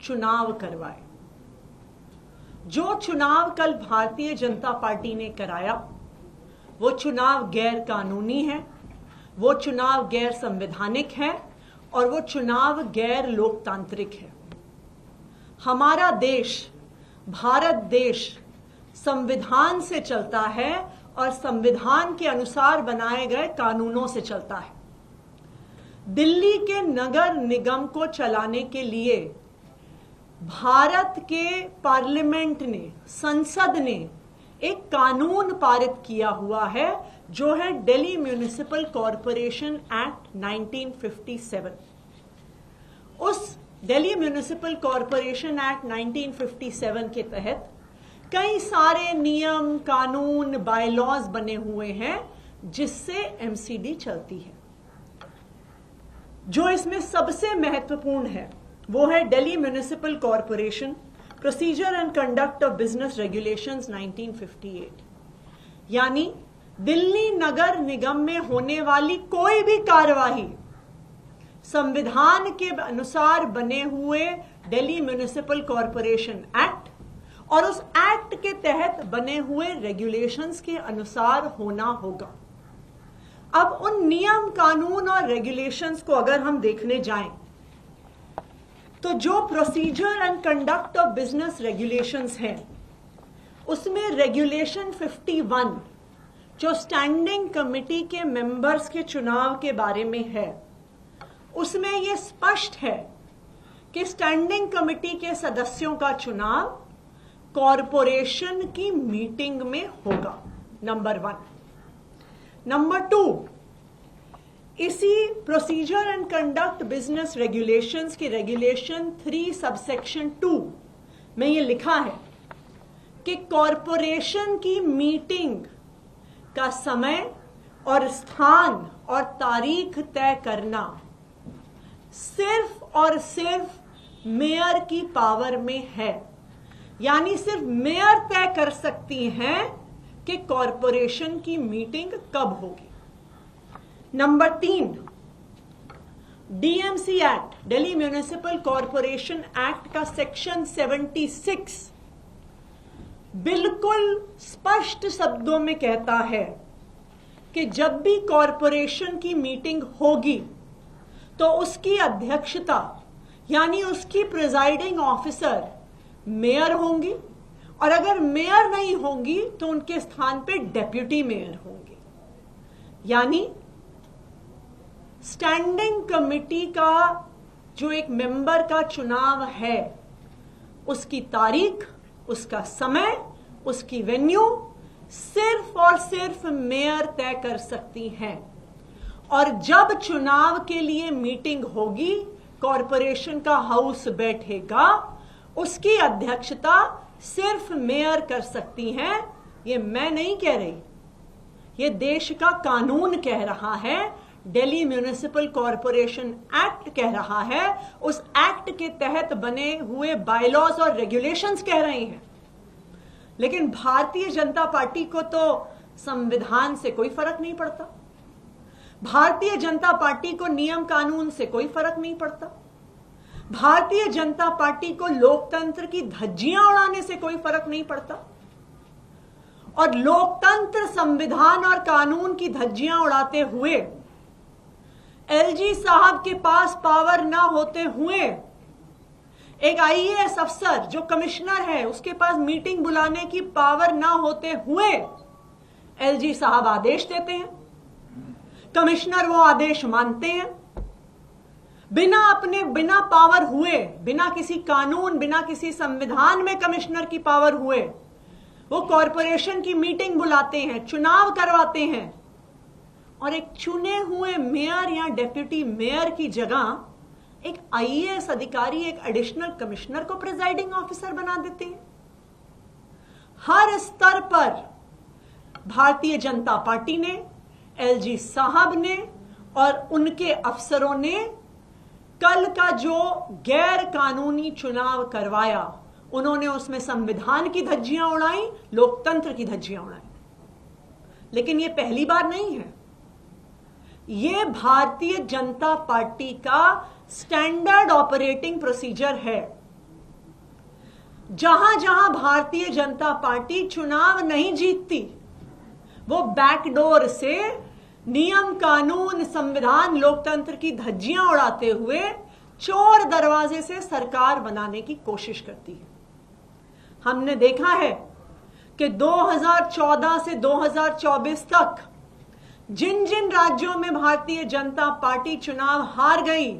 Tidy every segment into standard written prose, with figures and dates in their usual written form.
चुनाव करवाए। जो चुनाव कल भारतीय जनता पार्टी ने कराया वो चुनाव गैर कानूनी है, वो चुनाव गैर संवैधानिक है और वो चुनाव गैर लोकतांत्रिक है। हमारा देश, भारत देश, संविधान से चलता है और संविधान के अनुसार बनाए गए कानूनों से चलता है। दिल्ली के नगर निगम को चलाने के लिए भारत के पार्लियामेंट ने, संसद ने एक कानून पारित किया हुआ है जो है दिल्ली म्युनिसिपल कॉरपोरेशन एक्ट 1957। उस दिल्ली म्युनिसिपल कॉरपोरेशन एक्ट 1957 के तहत कई सारे नियम, कानून, बायलॉज बने हुए हैं जिससे एमसीडी चलती है। जो इसमें सबसे महत्वपूर्ण है वो है Delhi municipal corporation procedure and conduct of business regulations 1958। यानी दिल्ली नगर निगम में होने वाली कोई भी कार्यवाही संविधान के अनुसार बने हुए दिल्ली म्युनिसिपल कॉरपोरेशन एक्ट और उस एक्ट के तहत बने हुए रेगुलेशंस के अनुसार होना होगा। अब उन नियम, कानून और रेगुलेशंस को अगर हम देखने जाएं तो जो procedure and conduct of business regulations हैं उसमें रेगुलेशन 51 जो स्टैंडिंग कमेटी के मेंबर्स के चुनाव के बारे में है, उसमें यह स्पष्ट है कि स्टैंडिंग कमेटी के सदस्यों का चुनाव कॉरपोरेशन की मीटिंग में होगा, नंबर 1। नंबर 2, इसी procedure and conduct business regulations की रेगुलेशन 3 सबसेक्शन 2 में यह लिखा है कि कॉरपोरेशन की मीटिंग का समय और स्थान और तारीख तय करना सिर्फ और सिर्फ मेयर की पावर में है। यानी सिर्फ मेयर तय कर सकती हैं कि कॉरपोरेशन की मीटिंग कब होगी। Number 3, DMC act, Delhi municipal corporation act का सेक्शन 76 बिल्कुल स्पष्ट शब्दों में कहता है कि जब भी कॉरपोरेशन की मीटिंग होगी तो उसकी अध्यक्षता यानी उसकी प्रिजाइडिंग ऑफिसर मेयर होंगी और अगर मेयर नहीं होंगी तो उनके स्थान पे डेप्यूटी मेयर होंगे। यानी स्टैंडिंग कमेटी का जो एक मेंबर का चुनाव है उसकी तारीख, उसका समय, उसकी वेन्यू सिर्फ और सिर्फ मेयर तय कर सकती हैं। और जब चुनाव के लिए मीटिंग होगी, कॉरपोरेशन का हाउस बैठेगा, उसकी अध्यक्षता सिर्फ मेयर कर सकती हैं। ये मैं नहीं कह रही, ये देश का कानून कह रहा है, दिल्ली म्युनिसिपल कॉरपोरेशन एक्ट कह रहा है, उस एक्ट के तहत बने हुए बायलॉज और रेगुलेशंस कह रहे हैं। लेकिन भारतीय जनता पार्टी को तो संविधान से कोई फर्क नहीं पड़ता, भारतीय जनता पार्टी को नियम कानून से कोई फर्क नहीं पड़ता, भारतीय जनता पार्टी को लोकतंत्र की धज्जियां उड़ाने से कोई फर्क नहीं पड़ता। और लोकतंत्र, संविधान और कानून की धज्जियां उड़ाते हुए एलजी साहब के पास पावर ना होते हुए एक आईएएस अफसर जो कमिश्नर है उसके पास मीटिंग बुलाने की पावर ना होते हुए एलजी साहब आदेश देते हैं, कमिश्नर वो आदेश मानते हैं, बिना पावर हुए, बिना किसी कानून, बिना किसी संविधान में कमिश्नर की पावर हुए वो कॉरपोरेशन की मीटिंग बुलाते हैं, चुनाव करवाते हैं और एक चुने हुए मेयर या डेप्यूटी मेयर की जगह एक आईएएस अधिकारी, एक एडिशनल कमिश्नर को प्रिजाइडिंग ऑफिसर बना देते हैं। हर स्तर पर भारतीय जनता पार्टी ने, एलजी साहब ने और उनके अफसरों ने कल का जो गैर कानूनी चुनाव करवाया, उन्होंने उसमें संविधान की धज्जियां उड़ाई, लोकतंत्र की धज्जियां उड़ाई। लेकिन यह पहली बार नहीं है, यह भारतीय जनता पार्टी का स्टैंडर्ड ऑपरेटिंग प्रोसीजर है जहां जहां भारतीय जनता पार्टी चुनाव नहीं जीतती, वो बैकडोर से नियम कानून संविधान लोकतंत्र की धज्जियां उड़ाते हुए चोर दरवाजे से सरकार बनाने की कोशिश करती है। हमने देखा है कि 2014 से 2024 तक जिन जिन राज्यों में भारतीय जनता पार्टी चुनाव हार गई,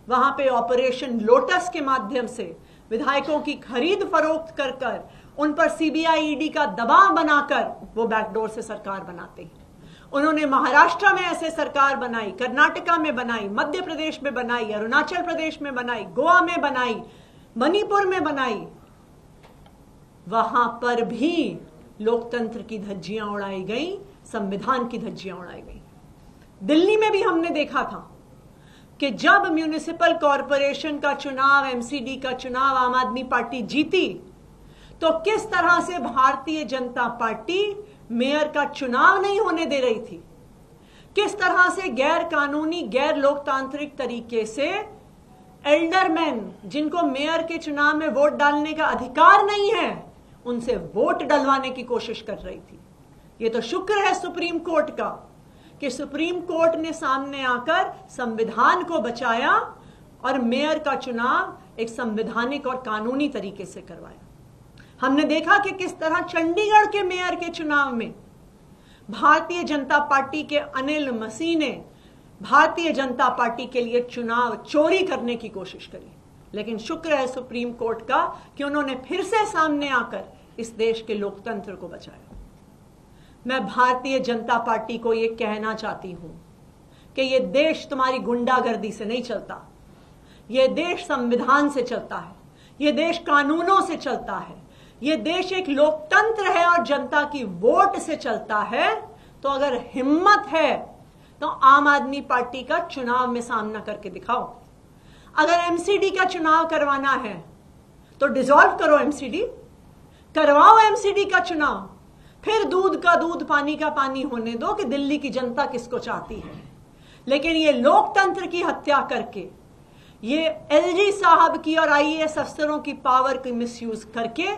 वहां पे ऑपरेशन लोटस के माध्यम से विधायकों की खरीद फरोख्त कर कर उन पर सीबीआई ईडी का दबाव बनाकर वो बैकडोर से सरकार बनाते हैं। उन्होंने महाराष्ट्र में ऐसे सरकार बनाई, कर्नाटका में बनाई, मध्य प्रदेश में बनाई, अरुणाचल प्रदेश में बनाई, गोवा में बनाई, मणिपुर में बनाई। वहां पर भी लोकतंत्र की धज्जियां उड़ाई गई, संविधान की धज्जियां उड़ाई गई। दिल्ली में भी हमने देखा था कि जब म्युनिसिपल कॉरपोरेशन का चुनाव, एमसीडी का चुनाव आम आदमी पार्टी जीती, तो किस तरह से भारतीय जनता पार्टी मेयर का चुनाव नहीं होने दे रही थी, किस तरह से गैर कानूनी, गैर लोकतांत्रिक तरीके से एल्डरमैन, जिनको मेयर के चुनाव में वोट डालने का अधिकार नहीं है, उनसे वोट डलवाने की कोशिश कर रही थी। ये तो शुक्र है सुप्रीम कोर्ट का कि सुप्रीम कोर्ट ने सामने आकर संविधान को बचाया और मेयर का चुनाव एक संवैधानिक और कानूनी तरीके से करवाया। हमने देखा कि किस तरह चंडीगढ़ के मेयर के चुनाव में भारतीय जनता पार्टी के अनिल मसीह ने भारतीय जनता पार्टी के लिए चुनाव चोरी करने की कोशिश करी, लेकिन शुक्र है सुप्रीम कोर्ट का कि उन्होंने फिर से सामने आकर इस देश के लोकतंत्र को बचाया। मैं भारतीय जनता पार्टी को यह कहना चाहती हूं कि यह देश तुम्हारी गुंडागर्दी से नहीं चलता, यह देश संविधान से चलता है, यह देश कानूनों से चलता है, यह देश एक लोकतंत्र है और जनता की वोट से चलता है। तो अगर हिम्मत है तो आम आदमी पार्टी का चुनाव में सामना करके दिखाओ। अगर एमसीडी का चुनाव करवाना है तो डिसॉल्व करो एमसीडी, करवाओ एमसीडी का चुनाव, फिर दूध का दूध पानी का पानी होने दो कि दिल्ली की जनता किसको चाहती है। लेकिन ये लोकतंत्र की हत्या करके, ये एलजी साहब की और आईएएस अफसरों की पावर की मिसयूज करके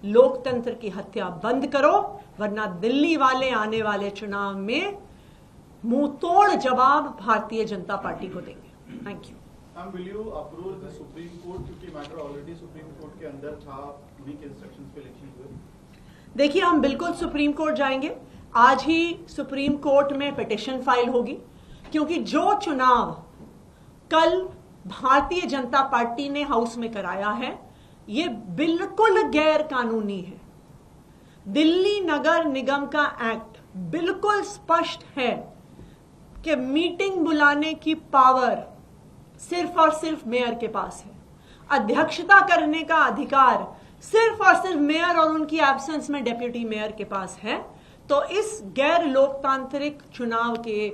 लोकतंत्र की हत्या बंद करो, वरना दिल्ली वाले आने वाले चुनाव में मुंह तोड़ जवाब भारतीय जनता पार्टी को देंगे। Thank you. Will you approve the Supreme Court, क्योंकि मैटर ऑलरेडी सुप्रीम कोर्ट के अंदर था, वीक इंस्ट्रक्शंस पे इलेक्शन हुए? देखिए, हम बिल्कुल सुप्रीम कोर्ट जाएंगे। आज ही सुप्रीम कोर्ट में पिटिशन फाइल होगी, क्योंकि जो चुनाव कल भारतीय जनता पार्टी ने हाउस में कराया है, ये बिल्कुल गैर कानूनी है। दिल्ली नगर निगम का एक्ट बिल्कुल स्पष्ट है कि मीटिंग बुलाने की पावर सिर्फ और सिर्फ मेयर के पास है, अध्यक्षता करने का अधिकार सिर्फ और सिर्फ मेयर और उनकी एब्सेंस में डेप्यूटी मेयर के पास है। तो इस गैर लोकतांत्रिक चुनाव के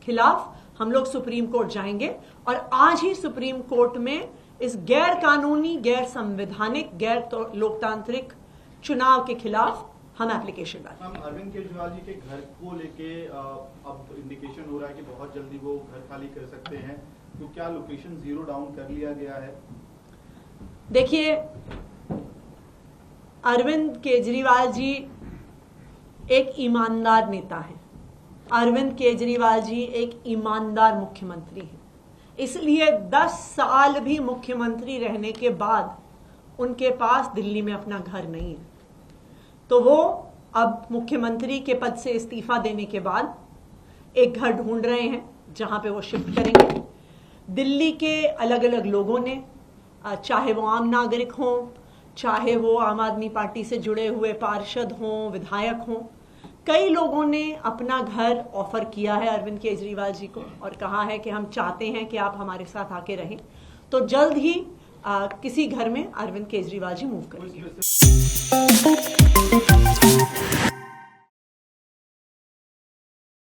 खिलाफ हम लोग सुप्रीम कोर्ट जाएंगे और आज ही सुप्रीम कोर्ट में इस गैर कानूनी, गैर संवैधानिक, गैर लोकतांत्रिक चुनाव के खिलाफ हम एप्लीकेशन डालेंगे। हम अरविंद केजरीवाल जी के घर को लेके अब इंडिकेशन हो रहा है कि बहुत जल्दी वो घर खाली कर सकते हैं, तो क्या लोकेशन जीरो डाउन कर लिया गया है? देखिए, अरविंद केजरीवाल जी एक ईमानदार नेता हैं। अरविंद केजरीवाल जी एक ईमानदार मुख्यमंत्री हैं, इसलिए 10 साल भी मुख्यमंत्री रहने के बाद उनके पास दिल्ली में अपना घर नहीं है। तो वो अब मुख्यमंत्री के पद से इस्तीफा देने के बाद एक घर ढूंढ रहे हैं जहां पे वो शिफ्ट करेंगे। दिल्ली के अलग अलग लोगों ने, चाहे वो आम नागरिक हों, चाहे वो आम आदमी पार्टी से जुड़े हुए पार्षद हों, विधायक हों, कई लोगों ने अपना घर ऑफर किया है अरविंद केजरीवाल जी को और कहा है कि हम चाहते हैं कि आप हमारे साथ आके रहें। तो जल्द ही किसी घर में अरविंद केजरीवाल जी मूव करेंगे।